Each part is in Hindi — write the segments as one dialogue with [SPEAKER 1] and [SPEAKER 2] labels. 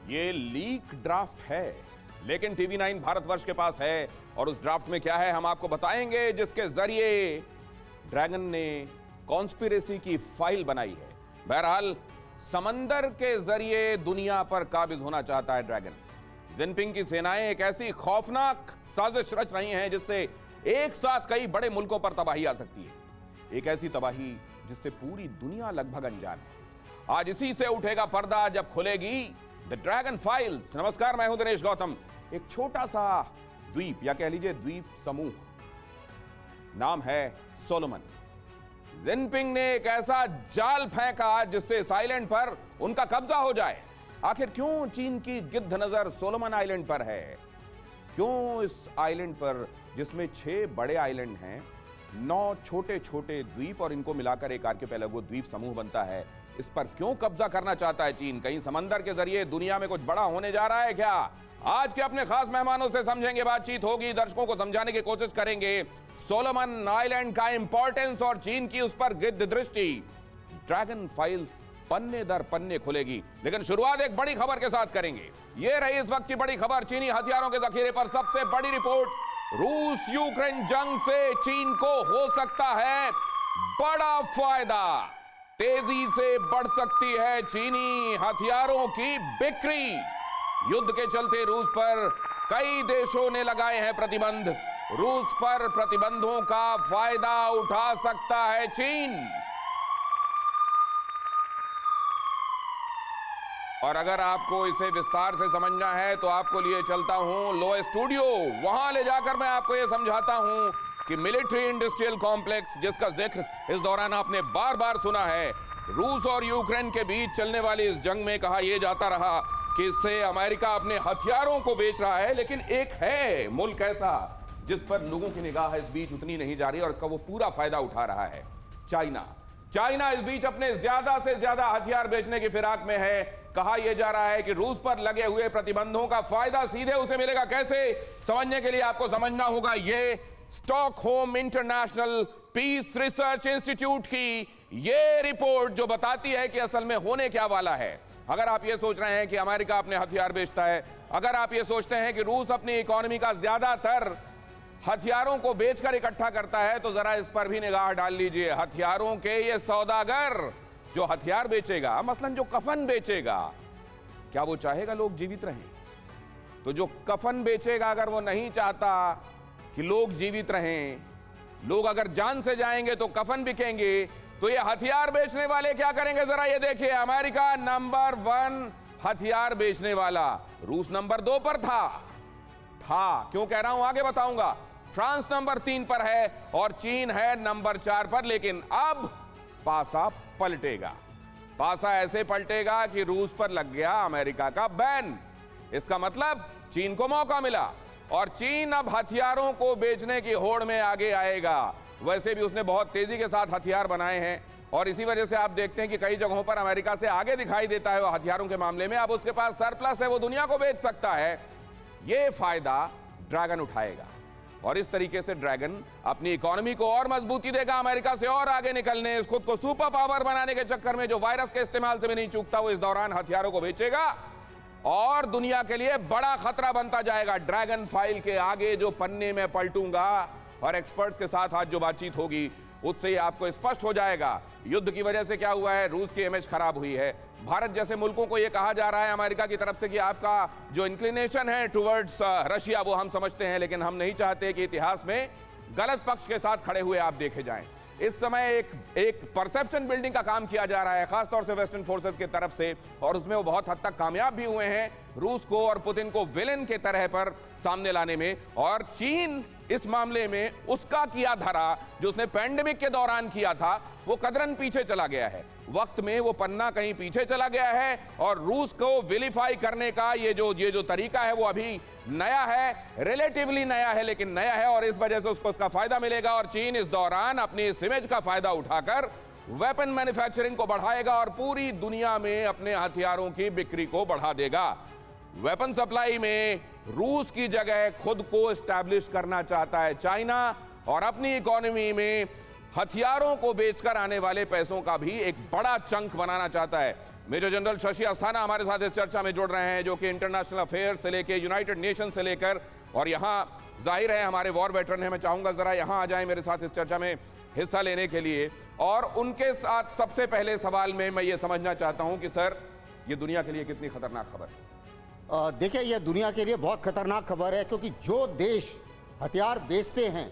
[SPEAKER 1] ये लीक ड्राफ्ट है, लेकिन टीवी 9 भारतवर्ष के पास है और उस ड्राफ्ट में क्या है हम आपको बताएंगे, जिसके जरिए ड्रैगन ने कॉन्स्पिरेसी की फाइल बनाई है। बहरहाल समंदर के जरिए दुनिया पर काबिज होना चाहता है ड्रैगन। जिनपिंग की सेनाएं एक ऐसी खौफनाक साजिश रच रही हैं जिससे एक साथ कई बड़े मुल्कों पर तबाही आ सकती है। एक ऐसी तबाही जिससे पूरी दुनिया लगभग अनजान है। आज इसी से उठेगा पर्दा जब खुलेगी द ड्रैगन फाइल्स। नमस्कार, मैं हूं दिनेश गौतम। एक छोटा सा द्वीप या कह लीजिए द्वीप समूह, नाम है सोलोमन। जिनपिंग ने एक ऐसा जाल फेंका जिससे इस आइलैंड पर उनका कब्जा हो जाए। आखिर क्यों चीन की गिद्ध नजर सोलोमन आइलैंड पर है? क्यों इस आइलैंड पर, जिसमें 6 बड़े आइलैंड हैं, 9 छोटे छोटे द्वीप और इनको मिलाकर एक आर्किपेलागो द्वीप समूह बनता है, इस पर क्यों कब्जा करना चाहता है चीन? कहीं समंदर के जरिए दुनिया में कुछ बड़ा होने जा रहा है क्या? आज के अपने खास मेहमानों से समझेंगे, बातचीत होगी, दर्शकों को समझाने की कोशिश करेंगे सोलोमन आइलैंड का इंपॉर्टेंस और चीन की उस पर गिद्ध दृष्टि। ड्रैगन फाइल्स पन्ने दर पन्ने खुलेगी, लेकिन शुरुआत एक बड़ी खबर के साथ करेंगे। यह रही इस वक्त की बड़ी खबर। चीनी हथियारों के जखीरे पर सबसे बड़ी रिपोर्ट। रूस यूक्रेन जंग से चीन को हो सकता है बड़ा फायदा। तेजी से बढ़ सकती है चीनी हथियारों की बिक्री। युद्ध के चलते रूस पर कई देशों ने लगाए हैं प्रतिबंध। रूस पर प्रतिबंधों का फायदा उठा सकता है चीन। और अगर आपको इसे विस्तार से समझना है तो आपको लिए चलता हूं लोए स्टूडियो। वहां ले जाकर मैं आपको यह समझाता हूं कि मिलिट्री इंडस्ट्रियल कॉम्प्लेक्स, जिसका जिक्र इस दौरान आपने बार बार सुना है, रूस और यूक्रेन के बीच चलने वाली इस जंग में कहा यह जाता रहा कि इससे अमेरिका अपने हथियारों को बेच रहा है, लेकिन एक है मुल्क ऐसा जिस पर लोगों की निगाह इस बीच उतनी नहीं जा रही और इसका वो पूरा फायदा उठा रहा है, चाइना। चाइना इस बीच अपने ज्यादा से ज्यादा हथियार बेचने की फिराक में है। कहा यह जा रहा है कि रूस पर लगे हुए प्रतिबंधों का फायदा सीधे उसे मिलेगा। कैसे? समझने के लिए आपको समझना होगा ये Stockholm International Peace Research Institute की ये रिपोर्ट जो बताती है कि असल में होने क्या वाला है। अगर आप ये सोच रहे हैं कि अमेरिका अपने हथियार बेचता है, अगर आप ये सोचते हैं कि रूस अपनी इकोनॉमी का ज्यादातर हथियारों को बेचकर इकट्ठा करता है, तो जरा इस पर भी निगाह डाल लीजिए। हथियारों के ये सौदागर जो हथियार बेचेगा, मसलन जो कफन बेचेगा, क्या वो चाहेगा लोग जीवित रहें? तो जो कफन बेचेगा, अगर वो नहीं चाहता कि लोग जीवित रहें, लोग अगर जान से जाएंगे तो कफन बिकेंगे, तो ये हथियार बेचने वाले क्या करेंगे? जरा ये देखिए। अमेरिका नंबर 1 हथियार बेचने वाला, रूस नंबर 2 पर था। क्यों कह रहा हूं आगे बताऊंगा। फ्रांस नंबर 3 पर है और चीन है नंबर 4 पर। लेकिन अब पासा पलटेगा। पासा ऐसे पलटेगा कि रूस पर लग गया अमेरिका का बैन। इसका मतलब चीन को मौका मिला और चीन अब हथियारों को बेचने की होड़ में आगे आएगा। वैसे भी उसने बहुत तेजी के साथ हथियार बनाए हैं और इसी वजह से आप देखते हैं कि कई जगहों पर अमेरिका से आगे दिखाई देता है वो हथियारों के मामले में। अब उसके पास सरप्लस है, वो दुनिया को बेच सकता है। ये फायदा ड्रैगन उठाएगा और इस तरीके से ड्रैगन अपनी इकोनॉमी को और मजबूती देगा, अमेरिका से और आगे निकलने, खुद को सुपर पावर बनाने के चक्कर में जो वायरस के इस्तेमाल से भी नहीं चूकता, वो इस दौरान हथियारों को बेचेगा और दुनिया के लिए बड़ा खतरा बनता जाएगा। ड्रैगन फाइल के आगे जो पन्ने में पलटूंगा और एक्सपर्ट्स के साथ आज जो बातचीत होगी उससे ही आपको स्पष्ट हो जाएगा युद्ध की वजह से क्या हुआ है। रूस की इमेज खराब हुई है। भारत जैसे मुल्कों को यह कहा जा रहा है अमेरिका की तरफ से कि आपका जो इंक्लिनेशन है टुवर्ड्स रशिया, वो हम समझते हैं, लेकिन हम नहीं चाहते कि इतिहास में गलत पक्ष के साथ खड़े हुए आप देखे जाएं। इस समय एक परसेप्शन बिल्डिंग का काम किया जा रहा है, खासतौर से वेस्टर्न फोर्सेस की तरफ से, और उसमें वो बहुत हद तक कामयाब भी हुए हैं रूस को और पुतिन को विलेन के तरह पर सामने लाने में। और चीन इस मामले में उसका किया धरा जो उसने पैंडेमिक के दौरान किया था, वो कदरन पीछे चला गया है। वक्त में वो पन्ना कहीं पीछे चला गया है और रूस को विलीफाई करने का ये जो तरीका है वो अभी नया है, रिलेटिवली नया है, लेकिन नया है और इस वजह से उसको उसका फायदा मिलेगा। और चीन इस दौरान अपनी इस इमेज का फायदा उठाकर वेपन मैन्युफैक्चरिंग को बढ़ाएगा और पूरी दुनिया में अपने हथियारों की बिक्री को बढ़ा देगा। वेपन सप्लाई में रूस की जगह खुद को एस्टैब्लिश करना चाहता है चाइना और अपनी इकोनॉमी में हथियारों को बेचकर आने वाले पैसों का भी एक बड़ा चंक बनाना चाहता है। मेजर जनरल शशि अस्थाना हमारे साथ इस चर्चा में जुड़ रहे हैं, जो कि इंटरनेशनल अफेयर्स से लेकर यूनाइटेड नेशन से लेकर, और यहाँ जाहिर है हमारे वॉर वेटरन है। मैं चाहूंगा जरा यहाँ आ जाएं मेरे साथ इस चर्चा में हिस्सा लेने के लिए। और उनके साथ सबसे पहले सवाल में मैं ये समझना चाहता हूं कि सर, ये दुनिया के लिए कितनी खतरनाक खबर है?
[SPEAKER 2] देखिए, यह दुनिया के लिए बहुत खतरनाक खबर है, क्योंकि जो देश हथियार बेचते हैं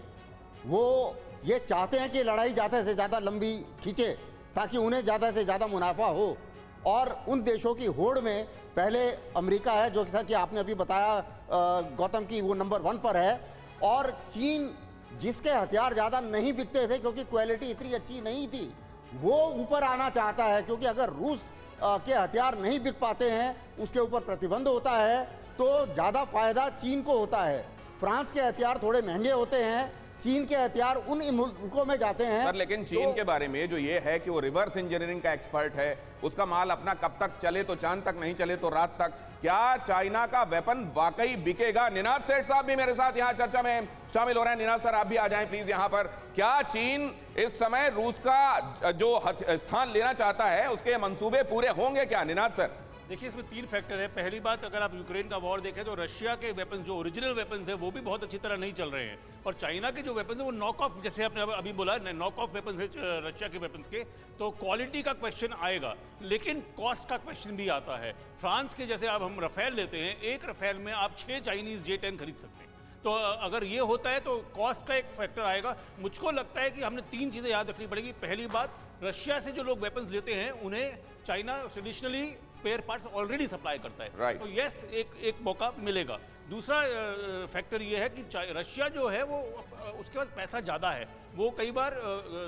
[SPEAKER 2] वो ये चाहते हैं कि लड़ाई ज़्यादा से ज़्यादा लंबी खींचे ताकि उन्हें ज़्यादा से ज़्यादा मुनाफा हो। और उन देशों की होड़ में पहले अमेरिका है, जो कि आपने अभी बताया गौतम की वो नंबर 1 पर है, और चीन जिसके हथियार ज़्यादा नहीं बिकते थे क्योंकि क्वालिटी इतनी अच्छी नहीं थी, वो ऊपर आना चाहता है। क्योंकि अगर रूस के हथियार नहीं बिक पाते हैं, उसके ऊपर प्रतिबंध होता है, तो ज़्यादा फायदा चीन को होता है। फ्रांस के हथियार थोड़े महंगे होते हैं, चीन के हथियार उन मुल्कों में जाते हैं।
[SPEAKER 1] सर, लेकिन चीन के बारे में जो ये है कि वो रिवर्स इंजीनियरिंग का एक्सपर्ट है, उसका माल अपना कब तक चले तो चांद तक, नहीं चले तो रात तक। क्या चाइना का वेपन वाकई बिकेगा? निनाद सेठ साहब भी मेरे साथ यहाँ चर्चा में शामिल हो रहे हैं। निनाद सर, आप भी आ जाएं प्लीज यहाँ पर। क्या चीन इस समय रूस का जो स्थान लेना चाहता है, उसके मंसूबे पूरे होंगे क्या? निनाद सर,
[SPEAKER 3] देखिए, इसमें 3 फैक्टर है। पहली बात, अगर आप यूक्रेन का वॉर देखें तो रशिया के वेपन्स, जो ओरिजिनल वेपन्स है, वो भी बहुत अच्छी तरह नहीं चल रहे हैं। और चाइना के जो वेपन्स है वो नॉक ऑफ, जैसे आपने अभी बोला, नॉक ऑफ वेपन्स है रशिया के वेपन्स के। तो क्वालिटी का क्वेश्चन आएगा, लेकिन कॉस्ट का क्वेश्चन भी आता है। फ्रांस के जैसे अब हम रफेल लेते हैं, एक रफेल में आप 6 चाइनीज J-10 खरीद सकते हैं। तो अगर ये होता है तो कॉस्ट का एक फैक्टर आएगा। मुझको लगता है कि हमने 3 चीज़ें याद रखनी पड़ेगी। पहली बात, रशिया से जो लोग वेपन्स लेते हैं उन्हें China traditionally spare parts already supply करता है।
[SPEAKER 1] Right.
[SPEAKER 3] तो यस, एक मौका मिलेगा। दूसरा फैक्टर ये है कि रशिया जो है वो उसके पास पैसा ज़्यादा है, वो कई बार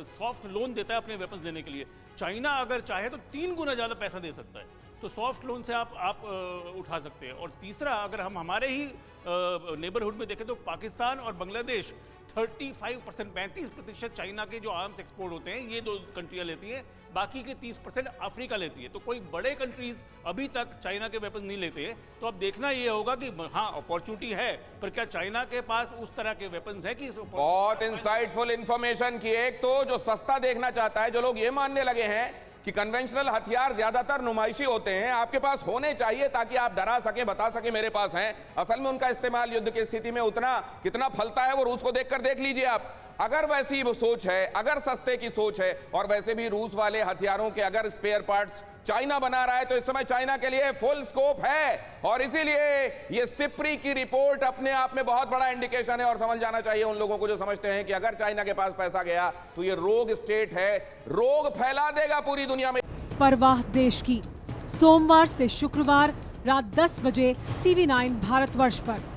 [SPEAKER 3] सॉफ्ट लोन देता है अपने वेपन्स लेने के लिए। चाइना अगर चाहे तो 3 गुना ज़्यादा पैसा दे सकता है, तो सॉफ्ट लोन से आप उठा सकते हैं। और तीसरा, अगर हम हमारे ही नेबरहुड में देखें तो पाकिस्तान और बांग्लादेश 35% चाइना के जो आर्म्स एक्सपोर्ट होते हैं, ये 2 कंट्रियां लेती हैं, बाकी के 30% अफ्रीका लेती है। तो कोई बड़े कंट्रीज अभी तक चाइना के वेपन नहीं लेते हैं। तो अब देखना ये होगा कि हाँ, अपॉर्चुनिटी है, पर क्या चाइना के पास उस तरह के वेपन्स है कि
[SPEAKER 1] बहुत इंसाइटफुल इंफॉर्मेशन की। एक तो जो सस्ता देखना चाहता है, जो लोग ये मानने लगे हैं कि कन्वेंशनल हथियार ज्यादातर नुमाइशी होते हैं, आपके पास होने चाहिए ताकि आप डरा सके, बता सके मेरे पास हैं। असल में उनका इस्तेमाल युद्ध की स्थिति में उतना कितना फलता है, वो रूस को देखकर देख लीजिए आप। अगर वैसी वो सोच है, अगर सस्ते की सोच है, और वैसे भी रूस वाले हथियारों के अगर स्पेयर पार्ट्स चाइना बना रहा है, तो इस समय चाइना के लिए फुल स्कोप है। और इसीलिए ये सिप्री की रिपोर्ट अपने आप में बहुत बड़ा इंडिकेशन है। और समझ जाना चाहिए उन लोगों को जो समझते हैं कि अगर चाइना के पास पैसा गया तो ये रोग स्टेट है, रोग फैला देगा पूरी दुनिया में।
[SPEAKER 4] परवाह देश की, सोमवार से शुक्रवार रात 10 बजे TV9 भारतवर्ष पर।